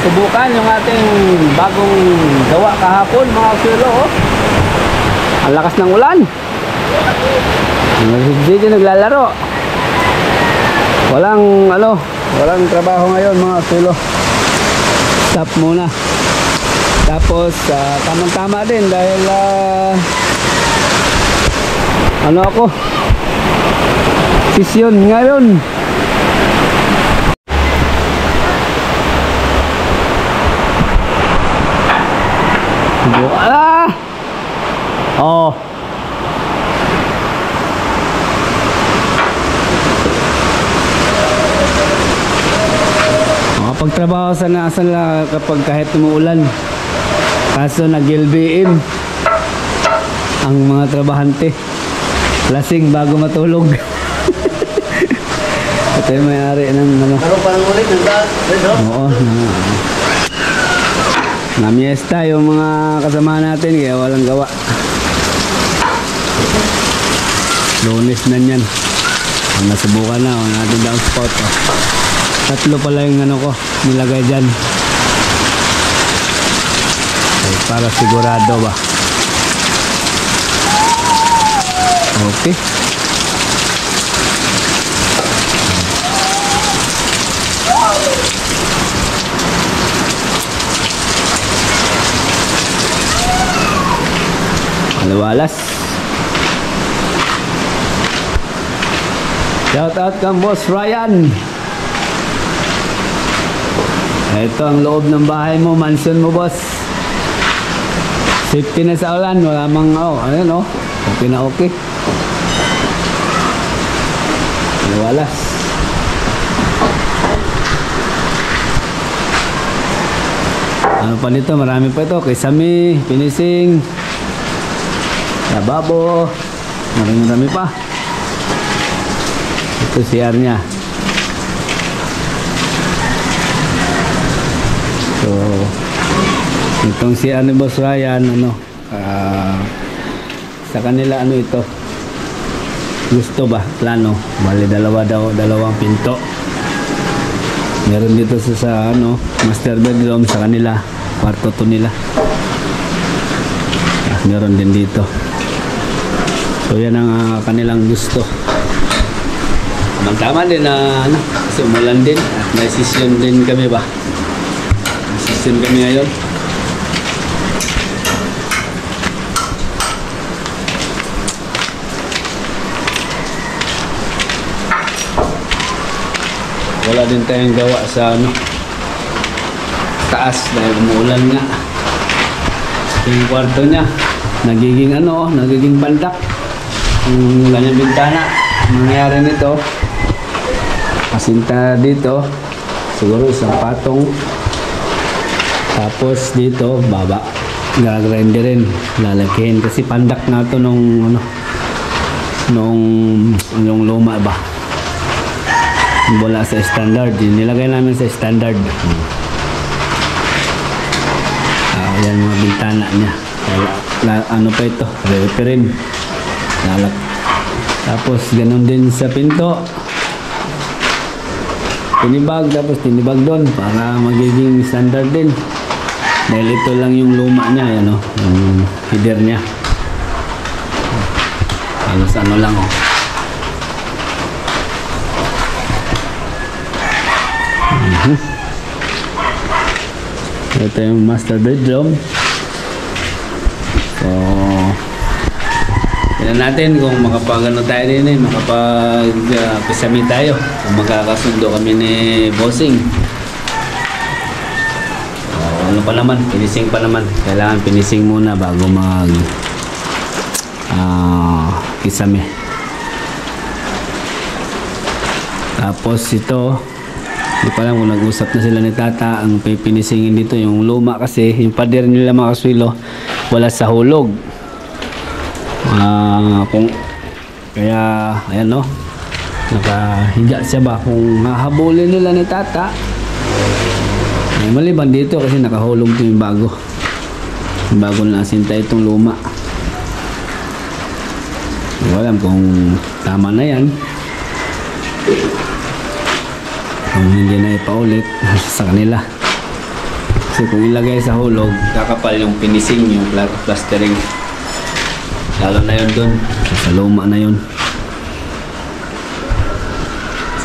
subukan yung ating bagong gawa kahapon mga kasuelo. Oh. Ang lakas ng ulan. Dito naglalaro. Walang trabaho ngayon mga kasuelo. Stop muna. Tapos tamang-tama din dahil ako sesyon ngayon. Oh. Pagtrabaho sana kapag kahit umuulan. Kaso nag-LBM ang mga trabahante. Lasing bago matulog. Ito yung may-ari ng Pero parang ulit Oo. Namiesta yung mga kasama natin kaya walang gawa. Lunes na yan. Nasubukan na ang ating down spot. Tatlo pala yung ko nilagay dyan. Okay, para sigurado ba. Okay. Alawalas. Shout out kang Boss Ryan. Ito ang loob ng bahay mo, mansion mo, boss. Safety na sa ulan, wala mang ayun okay na okay. Alawalas. Ano pa nito? Marami pa ito. Kisame, finishing, lababo, marami pa. Ito CR niya. So itong si Boss Ryan sa kanila ito gusto ba plano bali dalawang pinto. Meron dito sa master bedroom sa kanila, kwarto to nila. Meron din dito. So yan ang kanilang gusto. Tama din na kasi umulan din at may session din kami ba. May session kami ngayon. Wala din tayong gawa sa taas dahil umuulan nga. Yung kwarto niya nagiging nagiging bandak. Yung kanyang bintana, ang nangyari nito, pasinta dito, siguro isang patong. Tapos dito, baba, gagrinderin, lalagyan kasi pandak na to nung luma ba. Wala sa standard, nilagay namin sa standard. Yan mga bintana niya. Ano pa ito? Reparin. Lalak. Tapos ganun din sa pinto. Tinibag, tapos tinibag doon para magiging standard din. Dahil ito lang yung luma niya, yan yung header niya. Halos lang Ito yung master bedroom. So tignan natin kung makapag tayo din pisami tayo, kung magkakasundo kami ni Bossing. Ano pa naman, finishing pa naman. Kailangan finishing muna bago mag pisami. Tapos ito, hindi pa lang kung nag-usap na sila ni Tata. Ang pipinisingin dito yung luma kasi yung pader nila mga kaswilo wala sa hulog. Kaya ayan nakahiga siya ba kung hahabulin nila ni Tata. Maliban dito kasi nakahulog ito yung bago na asinta itong luma. Hindi ko alam kung tama na yan. Kung hindi na ipaulit sa kanila. Kasi kung ilagay sa hulog, kakapal yung finishing, yung plastering. Lalo na yun dun. Sa luma na yun.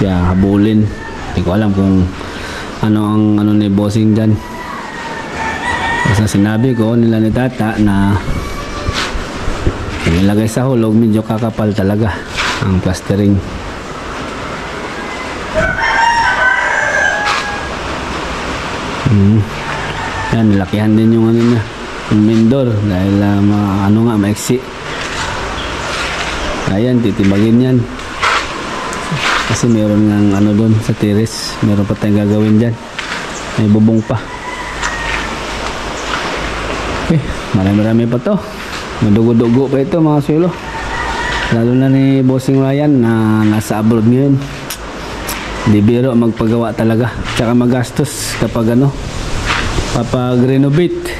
Siya habulin. Hindi ko alam kung ano ang ano ni bossing dyan. Basta sinabi ko nila ni tata na kung ilagay sa hulog, medyo kakapal talaga ang plastering. Yan, nilakihan din yung ano niya, yung mindor, dahil ano nga, maiksi. Ayan, titibagin yan. Kasi meron nga ano doon sa tiris, meron pa tayong gagawin dyan. May bubong pa. Okay, marami-rami pa to. Madugo-dugo pa ito mga suelo. Lalo na ni Bossing Ryan na nasa abroad ngayon. Di biro magpagawa talaga. Tsaka magastos kapag ano, kapag renovate.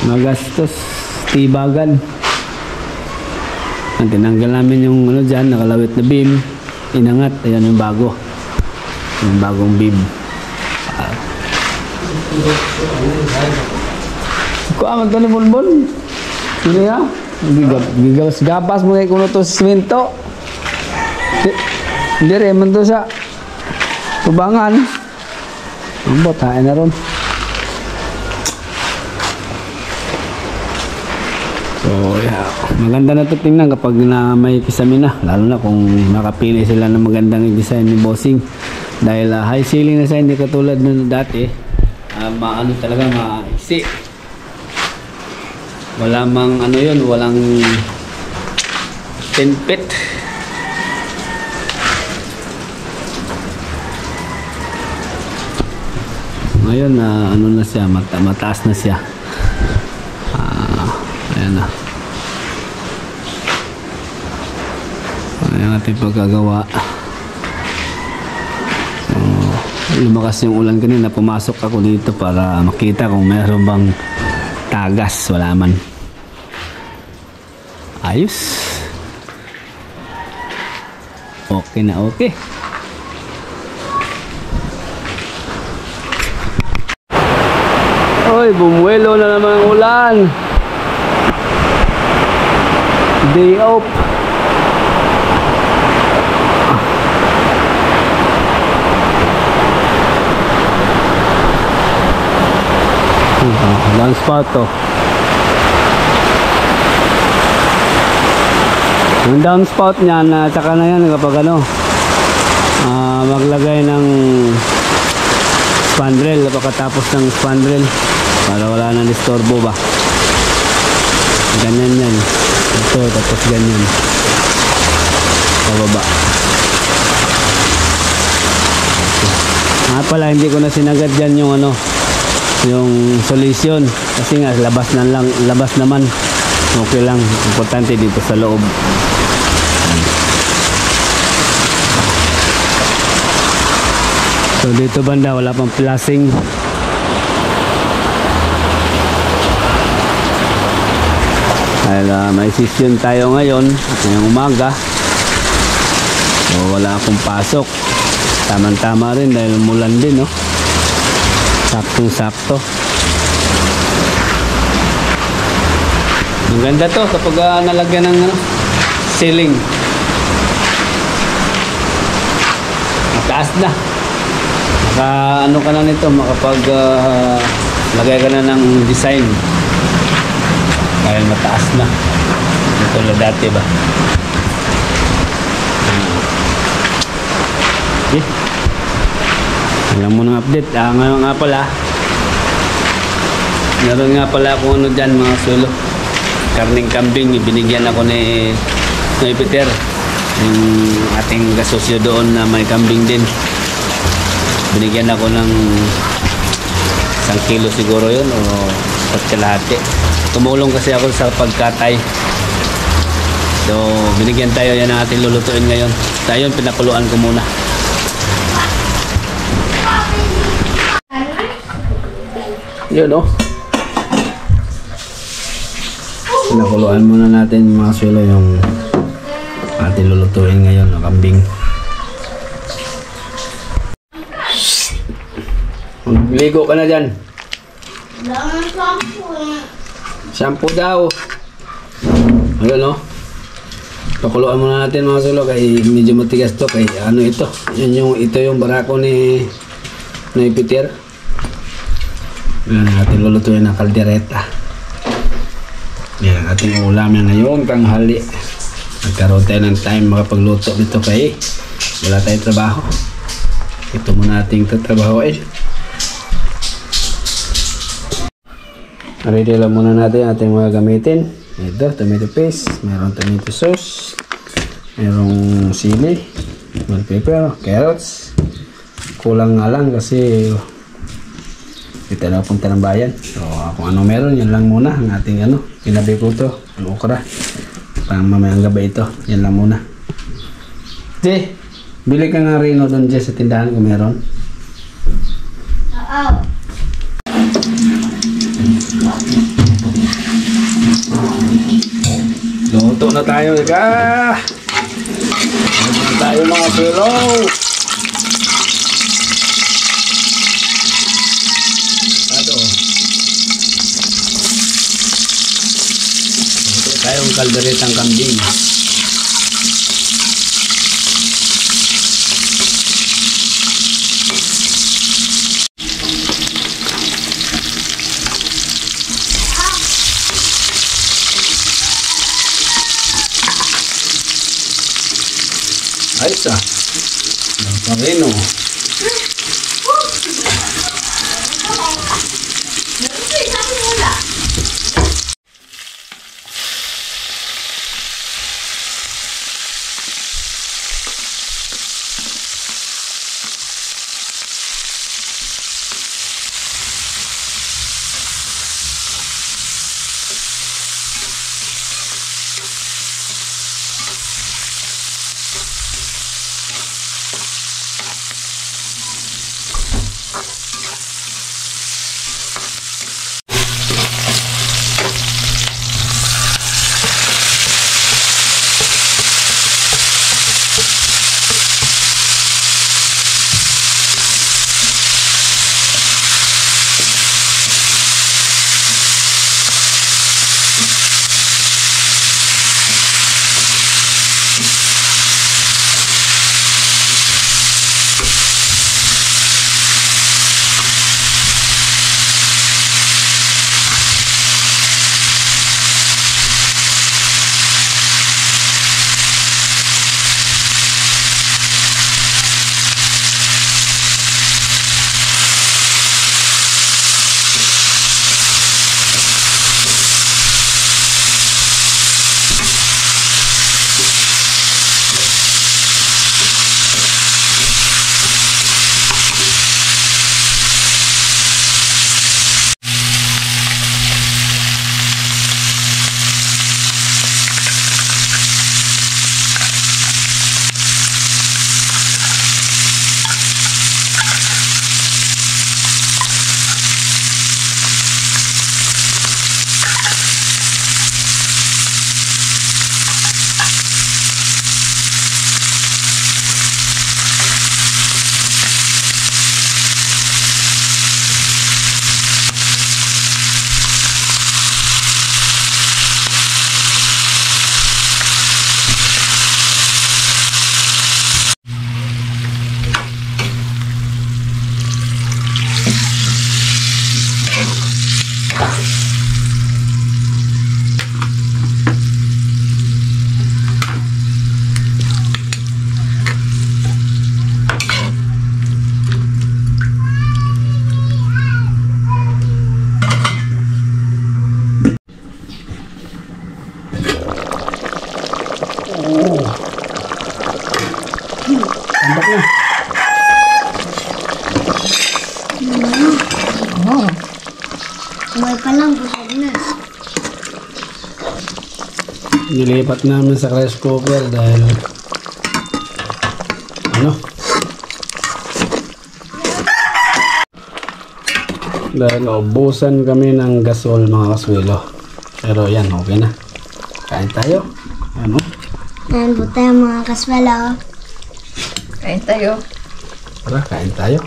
Magastos, tibagan. Ang tinanggal namin yung ano dyan, nakalawit na beam, inangat, ayan yung bago. Yung bagong beam. Kung aman ito ni Bonbon, sino yan? Gigapas mo kayo kung ito sa simento. Hindi rin, man ito sa tubangan. Ang botahin na ron. So, yeah. Maganda na ito tingnan kapag na may kisame na. Lalo na kung nakapili sila ng magandang design ni Bossing. Dahil high ceiling na siya, hindi katulad nung dati. Maano talaga, maiksi. Wala mang ano yun, walang 10 feet. Ngayon, ano na siya, mataas na siya. Ayan na. Ayan natin pagkagawa. Lumakas yung ulan kanina, pumasok ako dito para makita kung meron bang tagas. Wala man. Ayos. Okay na okay. Oy, bumuelo na naman ang ulan. Day off. Down spot to. Yung down spot niyan, tsaka na yan kapag ano, maglagay ng spandrel pagkatapos ng spandrel para wala nang disturbo ba. Ganyan yan. Ito, tapos ganyan. Pababa. Pala, hindi ko na sinagad dyan yung ano, yung solution kasi nga labas naman, okay lang, importante dito sa loob. So dito banda wala pang flashing. Dahil may session tayo ngayon ngayong umaga, so wala akong pasok, tamang-tama rin dahil mulan din, no? Saktong-sakto. Ang ganda to kapag nalagyan ng ceiling. Mataas na. Ano ka na nito, makapag lagay ka na ng design. Dahil mataas na. Ito na dati ba? Okay. Alam mo ng update. Ngayon nga pala, meron nga pala kung ano dyan mga sulo. Karning kambing, binigyan ako ni Peter, yung ating kasosyo doon na may kambing din. Binigyan ako ng 1 kilo siguro yun o kalahati. Tumulong kasi ako sa pagkatay. So binigyan tayo, yan ang ating lulutuin ngayon. Tayo pinakuluan ko muna. Yun, no? Pinakuluan muna natin mga sulo yung ating lulutuin ngayon, no, kambing. Ligo ka na dyan. Shampoo daw. Ayun no. Pakuluan muna natin mga sulo kay medyo matigas to kay ano ito. Ito yung barako ni Peter. Yan natin lulutuin ng kaldereta. Yan ang ating ulam yan ngayon tanghali. Nagkaroon tayo ng time makapagluto nito kay wala tayong trabaho. Ito muna ating tatrabahoin. Ready lang muna natin ating mga gamitin. Ito, tomato paste, mayroong tomato sauce, mayroong sili, bell pepper, carrots. Kulang nga lang kasi kita na punta ng bayan. So kung ano meron, yan lang muna ang ating pinabi ko to, ang okra. Pang mamayang gabi ito, yan lang muna. Jay, bili ka nga rino doon Jay sa tindahan kung meron. Oo. Luto na tayo, ika! Luto na tayo mga sulo! Luto tayong kalderetang kambing. Ayos ng pareno. Buhay pa lang, busog na. Nilipat namin sa rice cooker dahil dahil naubusan kami ng gasol mga kaswelo. Pero yan, okay na. Kain tayo. Ano? Kain po tayo mga kaswelo. Kain tayo. Tara, kain tayo.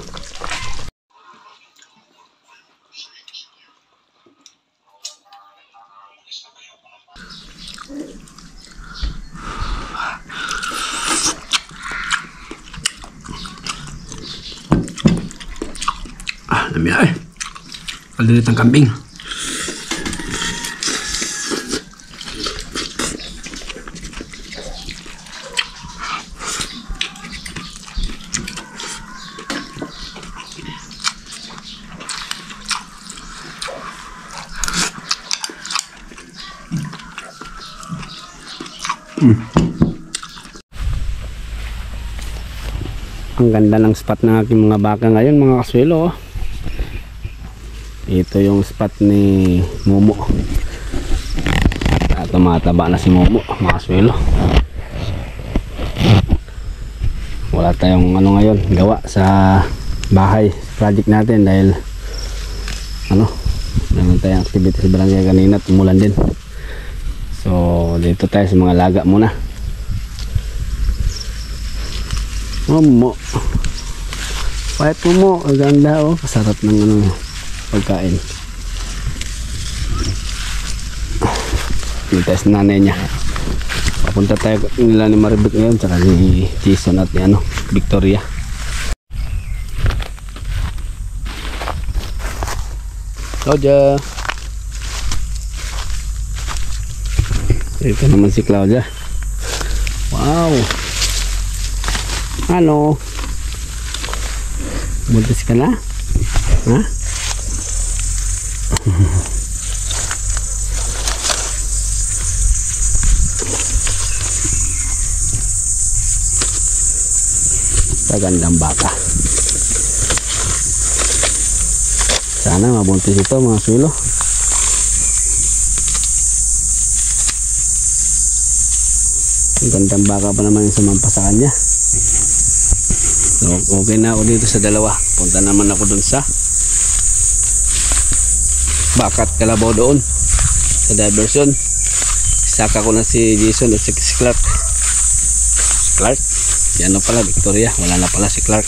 Yummy ay. Kalunit ng kambing. Ang ganda ng spot ng aking mga baka ngayon mga kaswelo. Ito yung spot ni Momo. At tumataba na si Momo mga kaswelo. Wala tayong ano ngayon gawa sa bahay project natin dahil naman tayong activity sa barangay kanina at umulan din. So dito tayo sa mga laga muna. Momo, pahit mo, ang ganda oh, kasarap ng pagkain. Dito sa nanay niya. Papunta tayo nila ni Maribek ngayon, tsaka ni Jason at ni Victoria. Claudia. Ito naman si Claudia. Wow. Ano? Buntis ka na? Ha? Magandang baka. Sana mabuntis ito mga swilo. Magandang baka pa naman yung sumampa sa kanya. So, okay na ako dito sa dalawa. Punta naman ako dun sa Bakat Kalabaw doon sa diversion. Saka ko na si Jason at si Clark. Clark? Yan na pala, Victoria. Wala na pala si Clark.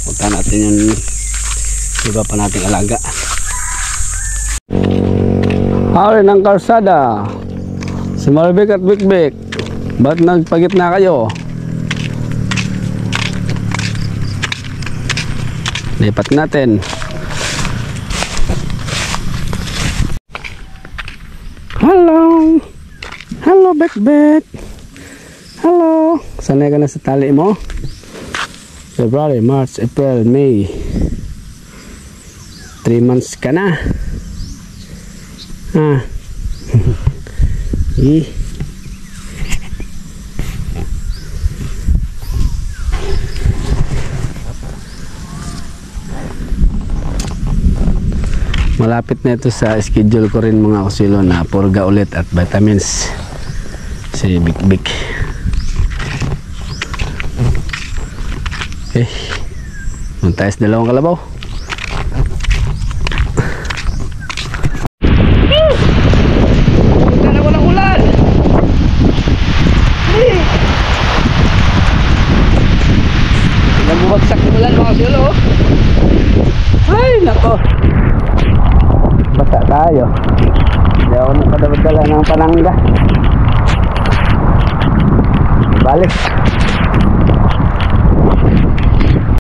Punta natin yung iba pa nating alaga. Hari ng karsada si Maribek at Bikbik, ba't nagpagitna kayo? Lipat natin. Hello, hello Bikbik, hello. Sanay ka na sa tali mo? February, March, April, May, 3 months ka na. Malapit na ito sa schedule ko rin mga kusilo na purga ulit at vitamins si Bikbik. Okay, punta tayo sa dalawang kalabaw. Bumagsak yung ulan mga kasilo. Ay nako, bata tayo. Hindi ako nakadabadala ng panangga. Balik.